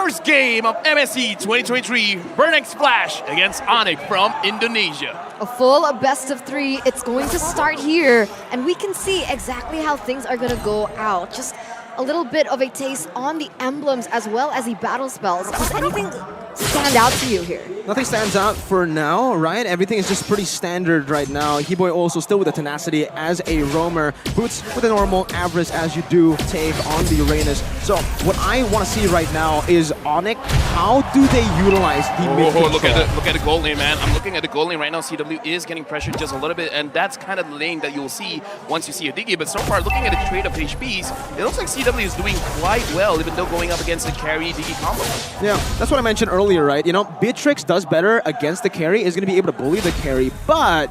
first game of MSC 2023 Burnex Flash against Onic from Indonesia. A full best of 3, it's going to start here, and we can see exactly how things are going to go out. Just a little bit of a taste on the emblems as well as the battle spells. Does anything stand out to you here? Nothing stands out for now, right? Everything is just pretty standard right now. He-Boy also still with the tenacity as a roamer. Boots with a normal average as you do take on the Uranus. So what I want to see right now is Onic. How do they utilize the mid-control? Look at the gold lane, man. I'm looking at the gold lane right now. CW is getting pressured just a little bit, and that's kind of the lane that you'll see once you see a Diggy. But so far, looking at the trade of HPs, it looks like CW is doing quite well, even though going up against the carry Diggy combo. Yeah, that's what I mentioned earlier, right? You know, Beatrix does better against the carry, is going to be able to bully the carry, but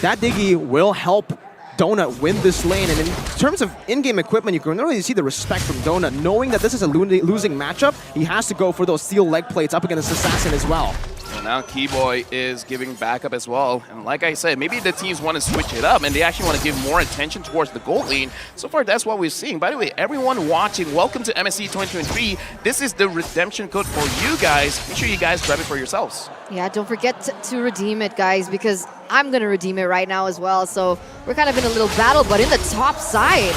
that Diggy will help Donut win this lane. And in terms of in-game equipment, you can really see the respect from Donut, knowing that this is a losing matchup. He has to go for those steel leg plates up against Assassin as well. So now Keyboy is giving backup as well. And like I said, maybe the teams want to switch it up and they actually want to give more attention towards the gold lane. So far, that's what we're seeing. By the way, everyone watching, welcome to MSC 2023. This is the redemption code for you guys. Make sure you guys grab it for yourselves. Yeah, don't forget to redeem it, guys, because I'm going to redeem it right now as well. So we're kind of in a little battle, but in the top side.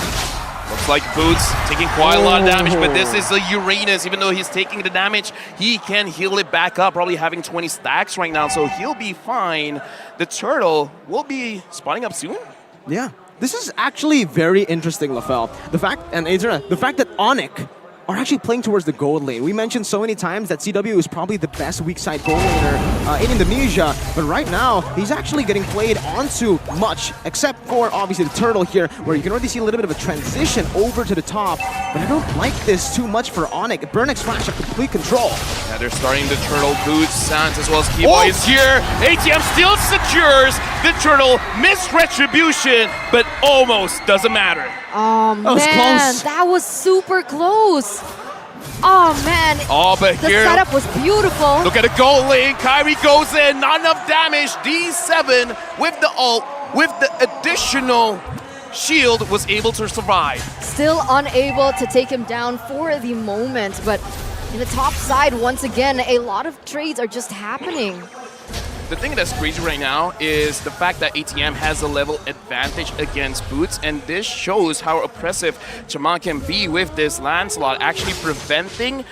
Looks like Boots taking quite a lot of damage, but this is a Uranus. Even though he's taking the damage, he can heal it back up, probably having 20 stacks right now, so he'll be fine. The Turtle will be spawning up soon. Yeah, this is actually very interesting, Lafel. The fact that Onic are actually playing towards the gold lane. We mentioned so many times that CW is probably the best weak side gold laner in Indonesia, but right now he's actually getting played onto much, except for obviously the Turtle here, where you can already see a little bit of a transition over to the top, but I don't like this too much for Onic. Burnex Flash have complete control. Yeah, they're starting the Turtle, Boots, Sans, as well as Keyboy is here. ATM still secures the Turtle, missed Retribution, but almost doesn't matter. Oh man, that was super close. Oh man, but the here, setup was beautiful. Look at the gold lane, Kyrie goes in, not enough damage. D7 with the ult, with the additional shield, was able to survive. Still unable to take him down for the moment, but in the top side, once again, a lot of trades are just happening. The thing that's crazy right now is the fact that ATM has a level advantage against Boots, and this shows how oppressive Chama can be with this Lancelot, actually preventing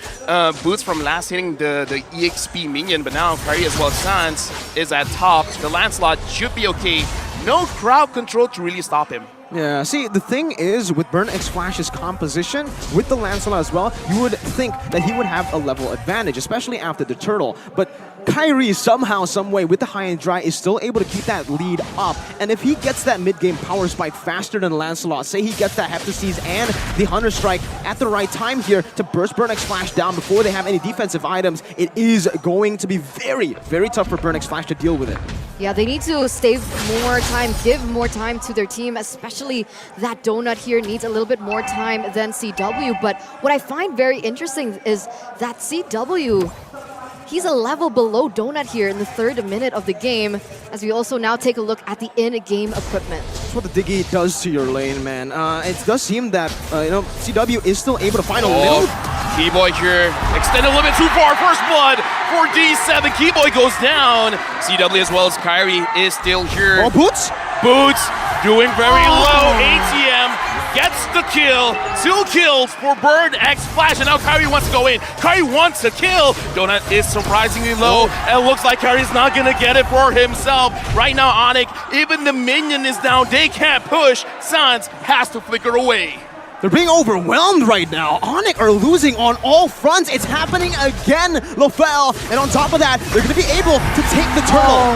Boots from last hitting the EXP minion. But now Kari as well as Sans is at top. The Lancelot should be okay. No crowd control to really stop him. Yeah, see, the thing is, with Burnex Flash's composition, with the Lancelot as well, you would think that he would have a level advantage, especially after the Turtle. But Kyrie, somehow, someway, with the high and dry, is still able to keep that lead up. And if he gets that mid-game power spike faster than Lancelot, say he gets that Heptases and the Hunter Strike at the right time here to burst Burnex Flash down before they have any defensive items, it is going to be very, very tough for Burnex Flash to deal with it. Yeah, they need to save more time, give more time to their team, especially that Donut here needs a little bit more time than CW. But what I find very interesting is that CW, he's a level below Donut here in the 3rd minute of the game, as we also now take a look at the in-game equipment. That's what the Diggy does to your lane, man. It does seem that, CW is still able to find a little... Keyboy here, extended a little bit too far. First blood for D7. Keyboy goes down. CW as well as Kyrie is still here. Oh, Boots? Boots doing very low. ATM gets the kill. 2 kills for Burnex Flash, and now Kyrie wants to go in. Kyrie wants to kill. Donut is surprisingly low, and it looks like Kyrie's not gonna get it for himself. Right now, Onic, even the minion is down. They can't push. Sans has to flicker away. They're being overwhelmed right now. Onic are losing on all fronts. It's happening again, Lofel. And on top of that, they're going to be able to take the Turtle.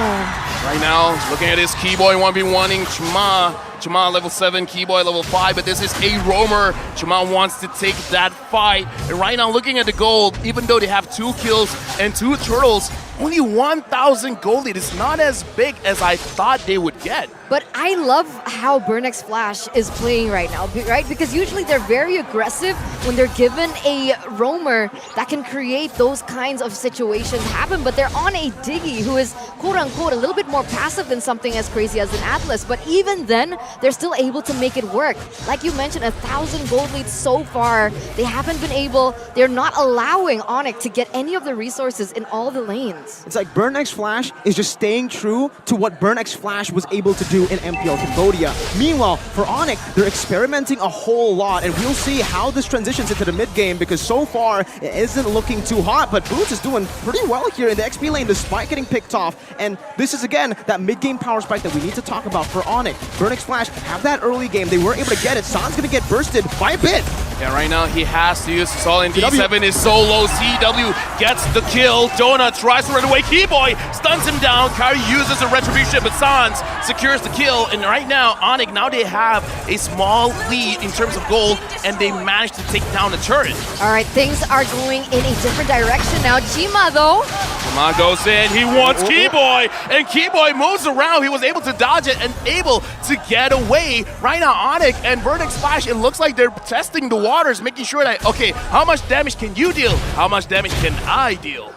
Right now, looking at this Keyboy 1v1ing Chama. Chama level 7, Keyboy level 5, but this is a roamer. Chama wants to take that fight. And right now, looking at the gold, even though they have 2 kills and 2 turtles, only 1,000 gold lead. It's not as big as I thought they would get. But I love how Burnex Flash is playing right now, right? Because usually they're very aggressive when they're given a roamer that can create those kinds of situations happen. But they're on a Diggy who is quote-unquote a little bit more passive than something as crazy as an Atlas. But even then, they're still able to make it work. Like you mentioned, 1,000 gold leads so far. They haven't been able, they're not allowing Onic to get any of the resources in all the lanes. It's like Burnex Flash is just staying true to what Burnex Flash was able to do in MPL Cambodia. Meanwhile, for Onic, they're experimenting a whole lot, and we'll see how this transitions into the mid game, because so far it isn't looking too hot, but Boots is doing pretty well here in the XP lane despite getting picked off, and this is again that mid game power spike that we need to talk about for Onic. Burnex Flash have that early game, they weren't able to get it. San's gonna get bursted by a bit. Yeah, right now he has to use his all in. D7 is so low. CW gets the kill. Donut tries to run away. Keyboy stuns him down. Kyrie uses a retribution, but Sans secures the kill. And right now, Onic, now they have a small lead in terms of gold, and they managed to take down the turret. All right, things are going in a different direction now. Jima, though. Jima goes in. He wants Keyboy, and Keyboy moves around. He was able to dodge it and able to get away. Right now, Onic and Burnex Flash, it looks like they're testing the waters, making sure that, okay, how much damage can you deal? How much damage can I deal?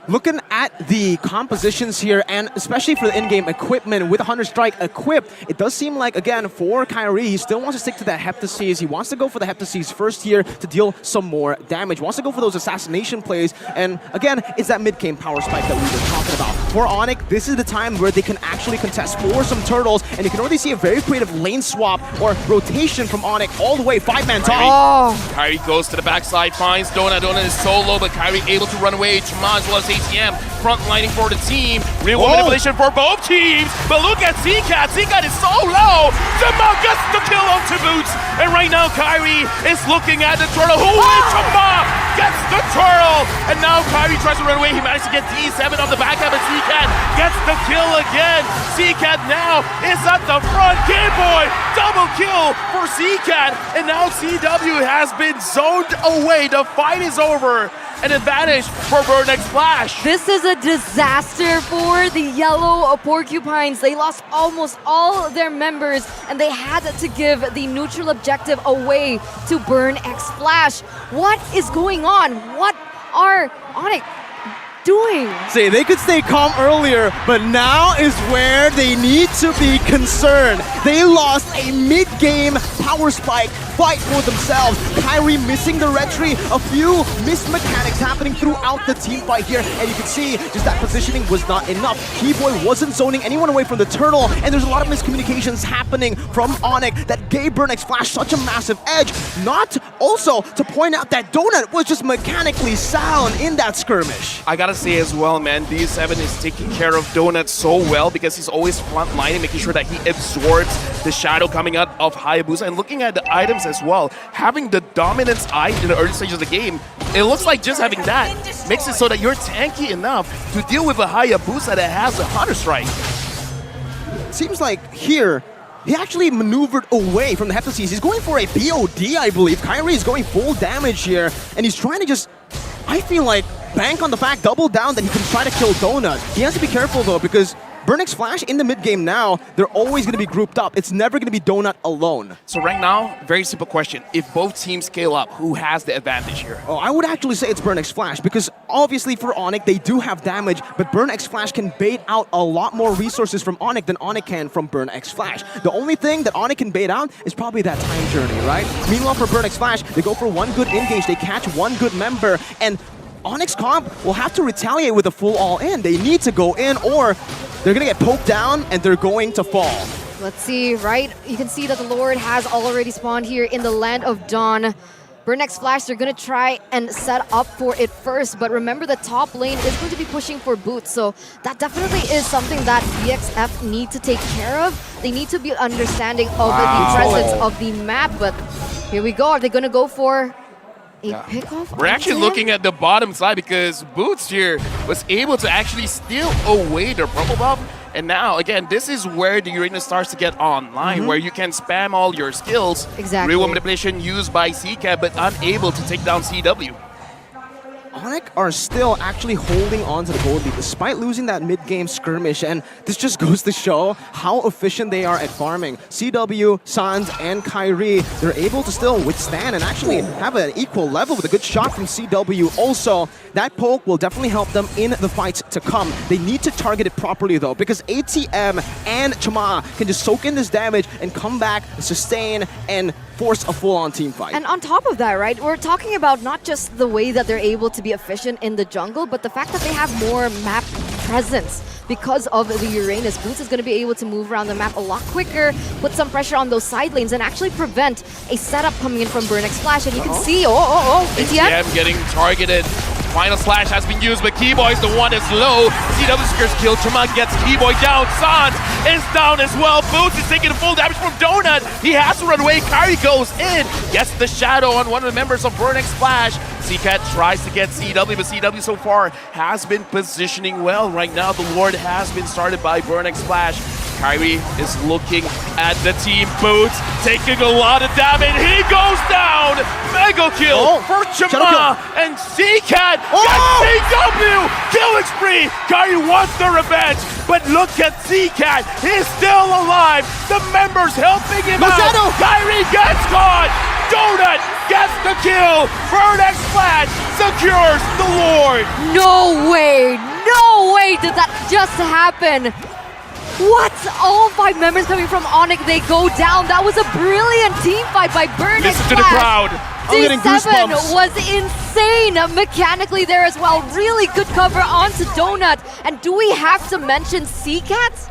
Looking at the compositions here, and especially for the in-game equipment with 100 Strike equipped, it does seem like, again, for Kyrie, he still wants to stick to that Heptaseas. He wants to go for the Heptaseas first here to deal some more damage. Wants to go for those assassination plays, and again, it's that mid-game power spike that we were talking about. For Onic, this is the time where they can actually contest for some turtles, and you can already see a very creative lane swap or rotation from Onic all the way, 5-man top. Kyrie goes to the backside, finds Donut. Donut is solo, but Kyrie able to run away. Chama as well as ATM front lining for the team. Real manipulation for both teams, but look at Zcat. Zcat is so low. Chama gets the kill onto Boots, and right now Kyrie is looking at the turtle. Who wins? Chama gets the turtle, and now Kyrie tries to run away. He managed to get D7 off the backup, and Zcat gets the kill again. Zcat now is at the front. Keyboy double kill for Zcat, and now CW has been zoned away. The fight is over. An advantage for Burnex Flash. This is a disaster for the Yellow Porcupines. They lost almost all their members, and they had to give the neutral objective away to Burnex Flash. What is going on? What are Onic doing? See, they could stay calm earlier, but now is where they need to be concerned. They lost a mid-game power spike fight for themselves. Kyrie missing the retry, a few missed mechanics happening throughout the team fight here, and you can see just that positioning was not enough. Keyboy wasn't zoning anyone away from the turtle, and there's a lot of miscommunications happening from Onic that gave Burnex Flash such a massive edge. Not also to point out that Donut was just mechanically sound in that skirmish. I gotta say as well, man, D7 is taking care of Donut so well because he's always front lining, making sure that he absorbs the shadow coming out of Hayabusa. And looking at the items as well, having the dominance eye in the early stages of the game, it looks like just having that makes it so that you're tanky enough to deal with a Hayabusa that has a 100 Strike. Seems like here, he actually maneuvered away from the Heptaseas. He's going for a BOD, I believe. Kyrie is going full damage here, and he's trying to just, I feel like, bank on the fact, double down that he can try to kill Donut. He has to be careful though, because Burnex Flash in the mid-game now, they're always going to be grouped up. It's never going to be Donut alone. So right now, very simple question. If both teams scale up, who has the advantage here? Oh, I would actually say it's Burnex Flash, because obviously for Onic, they do have damage, but Burnex Flash can bait out a lot more resources from Onic than Onic can from Burnex Flash. The only thing that Onic can bait out is probably that time journey, right? Meanwhile, for Burnex Flash, they go for one good engage, they catch one good member, and Onyx comp will have to retaliate with a full all-in. They need to go in, or they're going to get poked down and they're going to fall. Let's see, right? You can see that the Lord has already spawned here in the Land of Dawn. Burnex Flash, they're going to try and set up for it first, but remember the top lane is going to be pushing for Boots, so that definitely is something that BXF need to take care of. They need to be understanding of the presence of the map, but here we go. Are they going to go for pickoff? We're actually looking at the bottom side because Boots here was able to actually steal away the purple buff. And now, again, this is where the arena starts to get online, where you can spam all your skills. Exactly. Real manipulation used by CCAT, but unable to take down CW. Onic are still actually holding on to the gold lead despite losing that mid-game skirmish, and this just goes to show how efficient they are at farming. CW, Sans, and Kyrie, they're able to still withstand and actually have an equal level with a good shot from CW. Also, that poke will definitely help them in the fights to come. They need to target it properly though, because ATM and Chama can just soak in this damage and come back, sustain, and force a full-on team fight. And on top of that, right, we're talking about not just the way that they're able to be efficient in the jungle, but the fact that they have more map presence. Because of the Uranus, Boots is going to be able to move around the map a lot quicker, put some pressure on those side lanes, and actually prevent a setup coming in from Burnex Flash. And you can see, ATM getting targeted. Final slash has been used, but Keyboy's the one that's low. CW secures kill. Chama gets Keyboy down. Sans is down as well. Boots is taking full damage from Donut. He has to run away. Kyrie goes in. Gets the shadow on one of the members of Burnex Flash. CCAT tries to get CW, but CW so far has been positioning well. Right now, the Lord has been started by Burnex Flash. Kyrie is looking at the team. Boots taking a lot of damage. He goes down. Mega kill for Chama, and CCAT gets CW. Killing spree. Kyrie wants the revenge, but look at CCAT. He's still alive. The members helping him out. Kyrie gets caught. Donut gets the kill. Burnex Flash secures the Lord. No way did that just happen. What? All 5 members coming from Onic, they go down. That was a brilliant team fight by Burnex Listen to the crowd. I'm getting D7 goosebumps. was insane mechanically there as well. Really good cover onto Donut. And do we have to mention CCAT?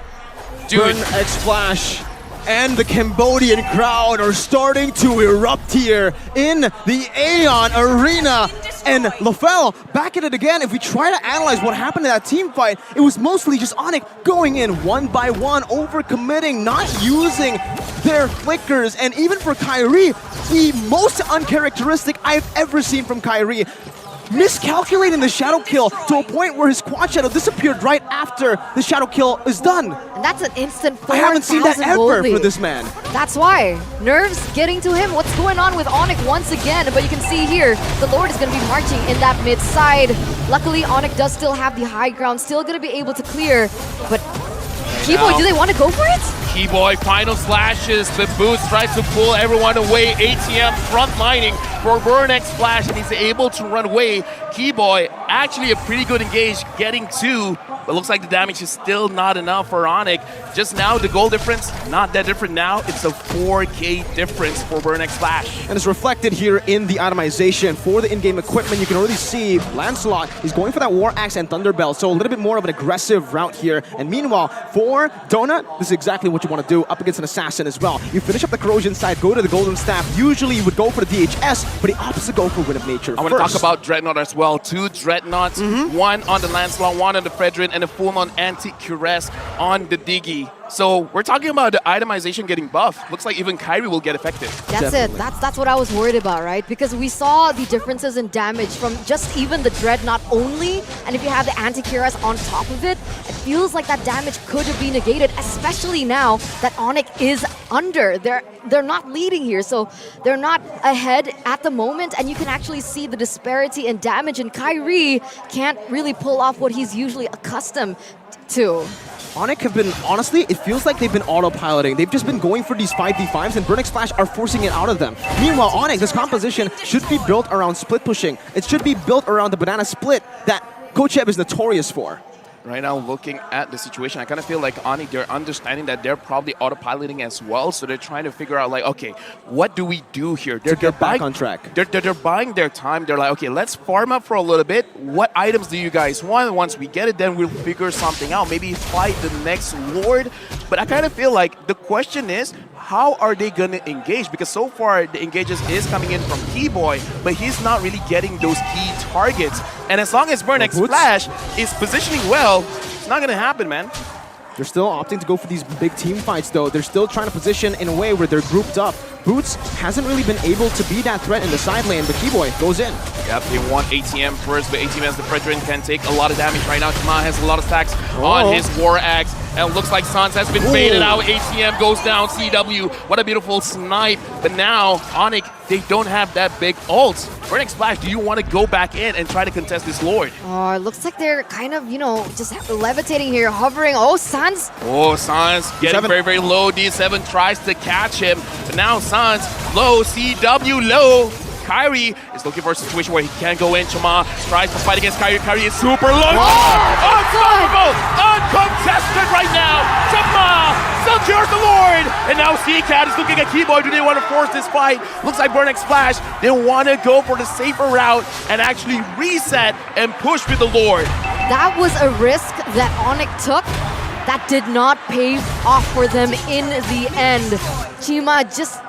Burnex Flash and the Cambodian crowd are starting to erupt here in the Aeon Arena. And LaFell back at it again. If we try to analyze what happened in that team fight, it was mostly just Onic going in one by one, overcommitting, not using their flickers. And even for Kyrie, the most uncharacteristic I've ever seen from Kyrie. Miscalculating the shadow kill to a point where his quad shadow disappeared right after the shadow kill is done. And that's an instant 4,000 I haven't seen that ever for this man. That's why. Nerves getting to him. What's going on with Onic once again? But you can see here, the Lord is going to be marching in that mid side. Luckily, Onic does still have the high ground, still going to be able to clear. But Keyboy, do they want to go for it? Keyboy final slashes, but Boots tries to pull everyone away. ATM front lining for Burnex Flash, and he's able to run away. Keyboy actually a pretty good engage, getting 2, but looks like the damage is still not enough for Onic. Just now, the goal difference, not that different now. It's a 4K difference for Burnex Flash. And it's reflected here in the itemization. For the in-game equipment, you can already see Lancelot is going for that War Axe and Thunderbell, so a little bit more of an aggressive route here. And meanwhile, for Donut, this is exactly what you want to do up against an assassin as well. You finish up the corrosion side, go to the golden staff. Usually you would go for the DHS, but the opposite go for Wind of Nature. I want to talk about Dreadnought as well. 2 Dreadnoughts, one on the Lancelot, one on the Fredrin, and a full-on anti-Cuirass on the Diggy. So we're talking about the itemization getting buffed. Looks like even Kyrie will get affected. That's Definitely. it. That's what I was worried about, right? Because we saw the differences in damage from just even the Dreadnought only, and if you have the anti-Cuirass on top of it, it feels like that damage could have been negated, especially now that Onic is under. They're not leading here, so they're not ahead at the moment, and you can actually see the disparity in damage, and Kyrie can't really pull off what he's usually accustomed to. Onic have been, honestly, it feels like they've been autopiloting. They've just been going for these 5v5s, and Burnex Flash are forcing it out of them. Meanwhile, Onic, this composition should be built around split pushing. It should be built around the banana split that Coach Eb is notorious for. Right now, looking at the situation, I kind of feel like Onic, they're understanding that they're probably autopiloting as well, so they're trying to figure out, like, okay, what do we do here? They're back on track. They're buying their time. They're like, okay, let's farm up for a little bit. What items do you guys want? Once we get it, then we'll figure something out. Maybe fight the next Lord. But I kind of feel like the question is, how are they going to engage? Because so far, the engages is coming in from Keyboy, but he's not really getting those key targets. And as long as Burnex Flash is positioning well, it's not going to happen, man. They're still opting to go for these big team fights, though. They're still trying to position in a way where they're grouped up. Boots hasn't really been able to be that threat in the side lane, but Keyboy goes in. Yep, they want ATM first, but ATM as the Fredrin can take a lot of damage right now. Chama has a lot of stacks on his War Axe. And it looks like Sans has been faded out. ATM goes down. CW, what a beautiful snipe. But now, Onic, they don't have that big ult. Burning Splash, do you want to go back in and try to contest this Lord? Oh, it looks like they're kind of, you know, just levitating here, hovering. Oh, Sans. Oh, Sans getting D7. very, very low. D7 tries to catch him. But now Sans low. CW low. Kyrie is looking for a situation where he can't go in. Chama tries to fight against Kyrie. Kyrie is super low. Oh, unstoppable! Uncontested right now. Chama secures the Lord. And now C-Cat is looking at Keyboy. Do they want to force this fight? Looks like Burning Splash. They want to go for the safer route and actually reset and push with the Lord. That was a risk that Onic took that did not pay off for them in the end. Chima just...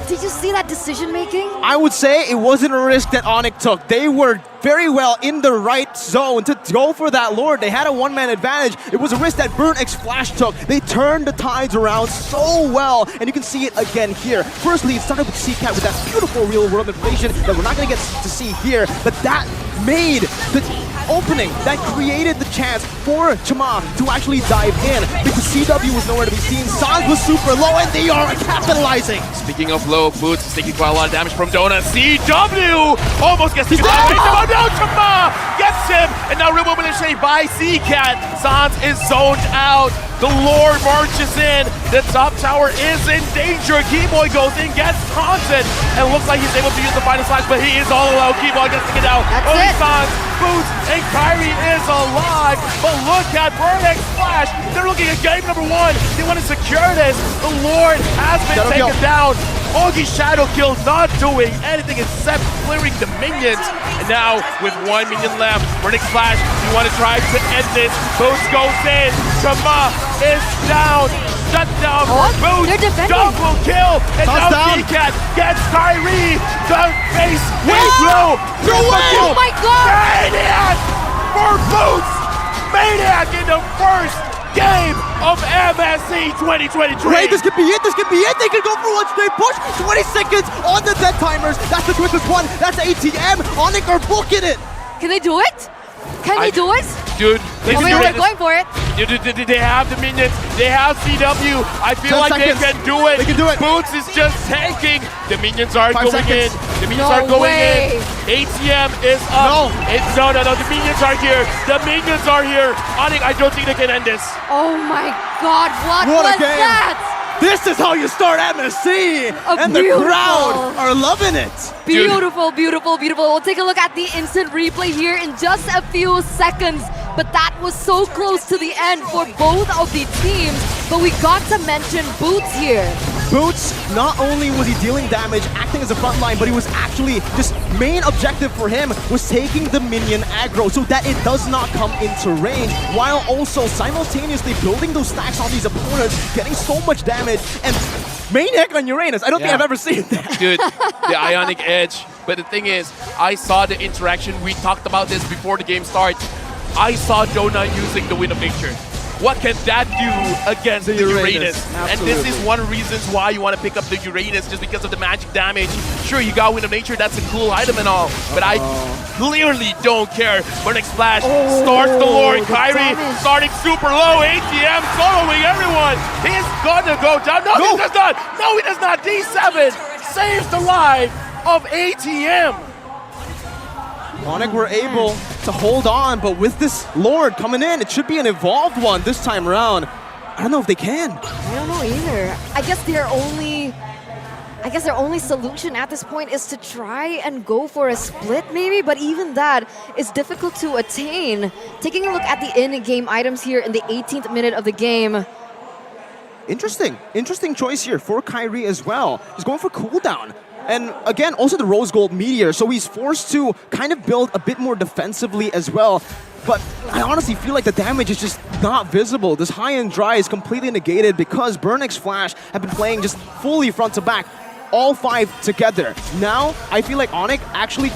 Did you see that decision making? I would say it wasn't a risk that Onic took. They were very well in the right zone to go for that Lord. They had a one-man advantage. It was a risk that Burn X Flash took. They turned the tides around so well, and you can see it again here. Firstly, it started with C-Cat with that beautiful real-world information that we're not going to get to see here, but that made the opening, that created the chance for Chama to actually dive in because CW was nowhere to be seen. Sans was super low, and they are capitalizing. Speaking of low, Boots is taking quite a lot of damage from Donut. CW almost gets taken dead. out. No, Chama gets him, and now real mobilization by C-Cat. Sans is zoned out. The Lord marches in. The top tower is in danger. Keyboy goes in, gets taunted, and looks like he's able to use the final slash, but he is all alone. Keyboy gets to get out. That's Only it. Sans, Boots, and Kyrie is alive. But look at Burn X Flash. They're looking at game number 1. They want to secure this. The Lord has been taken down. Augie Shadow Kill not doing anything except clearing the minions. And now, with 1 minion left, Burn X Flash, you want to try to end this. Boots goes in. Chama is down. Shut down for Boots. They're defending. Double kill. And Toss now down. C-Cat gets Kyrie. The face is low. Oh my God. Maniac for Boots. Maniac in the first game of MSC 2023. Great, this could be it, this could be it. They could go for one straight push. 20 seconds on the dead timers. That's the quickest one. That's ATM. Onic are booking it. Can they do it? Can they do it? Dude, they Oh, can wait, do they're it. going for it. They have the minions. They have CW. I feel 10 like seconds. they can do it. They can do it. Boots is just tanking. The minions are 5 going seconds. in. The minions No are going way. in. ATM is up. No. The minions are here. The minions are here. Onic, I don't think they can end this. Oh my God, what What a was game. that? This is how you start MSC. And the beautiful. crowd are loving it. Beautiful, beautiful, beautiful. We'll take a look at the instant replay here in just a few seconds. But that was so close to the end for both of the teams. But we got to mention Boots here. Boots, not only was he dealing damage, acting as a front line, but he was actually, just main objective for him was taking the minion aggro so that it does not come into range, while also simultaneously building those stacks on these opponents, getting so much damage, and Maniac on Uranus. I don't think I've ever seen that. Dude, the Ionic Edge. But the thing is, I saw the interaction. We talked about this before the game starts. I saw Donut using the Wind of Nature. What can that do against the Uranus? And this is one of the reasons why you want to pick up the Uranus, just because of the magic damage. Sure, you got Wind of Nature, that's a cool item and all, but I clearly don't care. Burn X Flash starts the Lord. the Kyrie damage. starting super low. ATM soloing everyone. He's gonna go down. No, he does not. No, he does not. D7 saves the life of ATM. Onic were able to hold on, but with this Lord coming in, it should be an evolved one this time around. I don't know if they can. I don't know either. I guess their only solution at this point is to try and go for a split maybe, but even that is difficult to attain. Taking a look at the in-game items here in the 18th minute of the game. Interesting choice here for Kyrie as well. He's going for cooldown. And again, also the Rose Gold Meteor, so he's forced to kind of build a bit more defensively as well. But I honestly feel like the damage is just not visible. This high and dry is completely negated because Burn X Flash have been playing just fully front to back, all 5 together. Now, I feel like Onic actually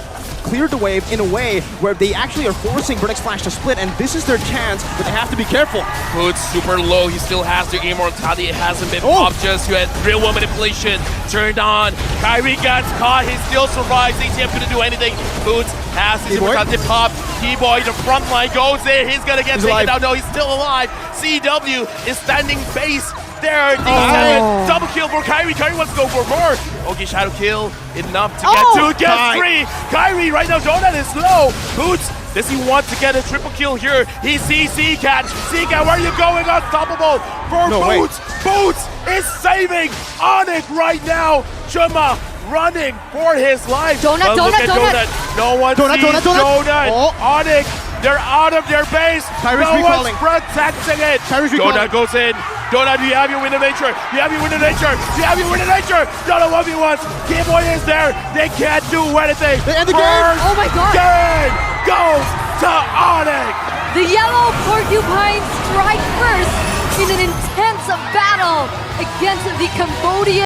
cleared the wave in a way where they actually are forcing Burn X Flash to split, and this is their chance, but they have to be careful. Boots super low. He still has the immortality. It hasn't been popped just yet. Real world manipulation turned on. Kyrie gets caught. He still survives. ATM couldn't do anything. Boots Has his T-Boy. immortality pop. T-Boy, the front line goes in. He's gonna get He's taken alive. down. No, he's still alive. CW is standing base there. D7, Oh. double kill for Kyrie. Kyrie wants to go for more. Okay, shadow kill enough to Oh. get Tie. 3. Kyrie right now, Donut is low. Boots, does he want to get a triple kill here? He sees C-Cat. C-Cat, where are you going? Unstoppable for No, wait. Boots. Boots is saving Onic right now. Chuma running for his life. Donut, But look Donut, at Donut. No one Donut, sees Donut, Donut. Oh. Onic, they're out of their base. Kyrie's No recalling. one's protecting it. Kyrie's Donut recalling. goes in. Donut, do you have your win of nature? Do you have your win of nature? Do you have your win of nature? Donut 1v1. Game-Boy is there. They can't do anything. They end the game. First Oh my God. game goes to Onic. The yellow porcupines strike first in an intense battle against the Cambodian